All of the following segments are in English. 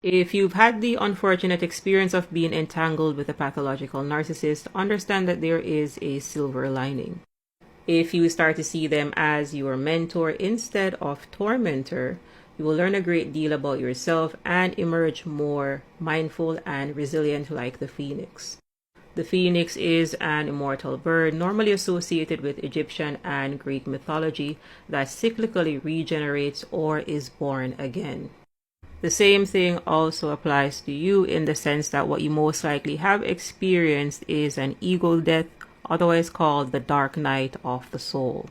If you've had the unfortunate experience of being entangled with a pathological narcissist, understand that there is a silver lining. If you start to see them as your mentor instead of tormentor, you will learn a great deal about yourself and emerge more mindful and resilient like the phoenix. The phoenix is an immortal bird normally associated with Egyptian and Greek mythology that cyclically regenerates or is born again. The same thing also applies to you in the sense that what you most likely have experienced is an ego death, otherwise called the dark night of the soul.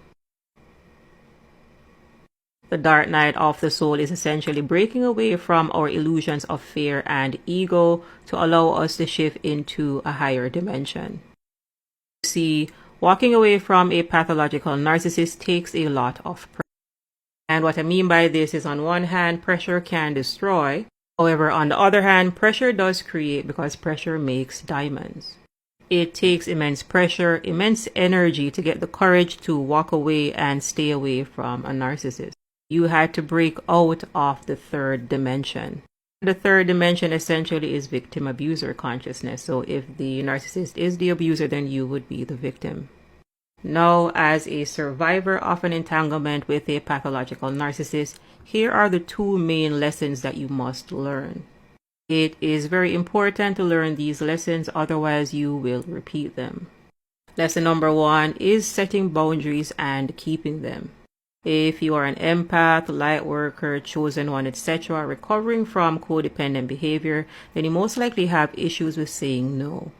The dark night of the soul is essentially breaking away from our illusions of fear and ego to allow us to shift into a higher dimension. See, walking away from a pathological narcissist takes a lot of pressure. And what I mean by this is, on one hand, pressure can destroy. However, on the other hand, pressure does create, because pressure makes diamonds. It takes immense pressure, immense energy to get the courage to walk away and stay away from a narcissist. You had to break out of the third dimension. The third dimension essentially is victim abuser consciousness. So if the narcissist is the abuser, then you would be the victim. Now, as a survivor of an entanglement with a pathological narcissist, here are the two main lessons that you must learn. It is very important to learn these lessons, otherwise you will repeat them. Lesson number 1 is setting boundaries and keeping them. If you are an empath, light worker, chosen one, etc., recovering from codependent behavior, then you most likely have issues with saying no.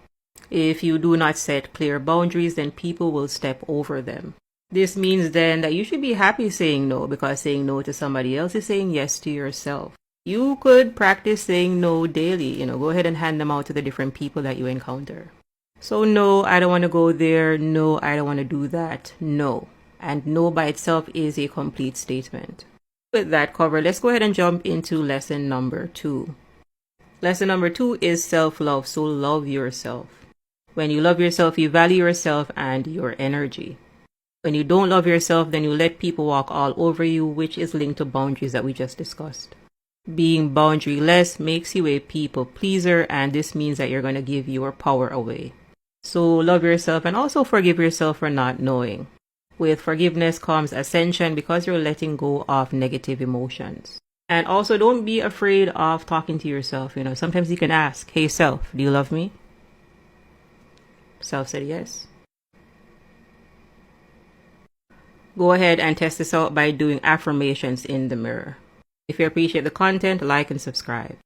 If you do not set clear boundaries, then people will step over them. This means then that you should be happy saying no, because saying no to somebody else is saying yes to yourself. You could practice saying no daily. Go ahead and hand them out to the different people that you encounter. So no, I don't want to go there. No, I don't want to do that. No. And no by itself is a complete statement. With that covered, let's go ahead and jump into lesson number 2. Lesson number 2 is self-love. So love yourself. When you love yourself, you value yourself and your energy. When you don't love yourself, then you let people walk all over you, which is linked to boundaries that we just discussed. Being boundaryless makes you a people pleaser, and this means that you're going to give your power away. So love yourself and also forgive yourself for not knowing. With forgiveness comes ascension, because you're letting go of negative emotions. And also, don't be afraid of talking to yourself. Sometimes you can ask, hey self, do you love me? Self said yes. Go ahead and test this out by doing affirmations in the mirror. If you appreciate the content, like and subscribe.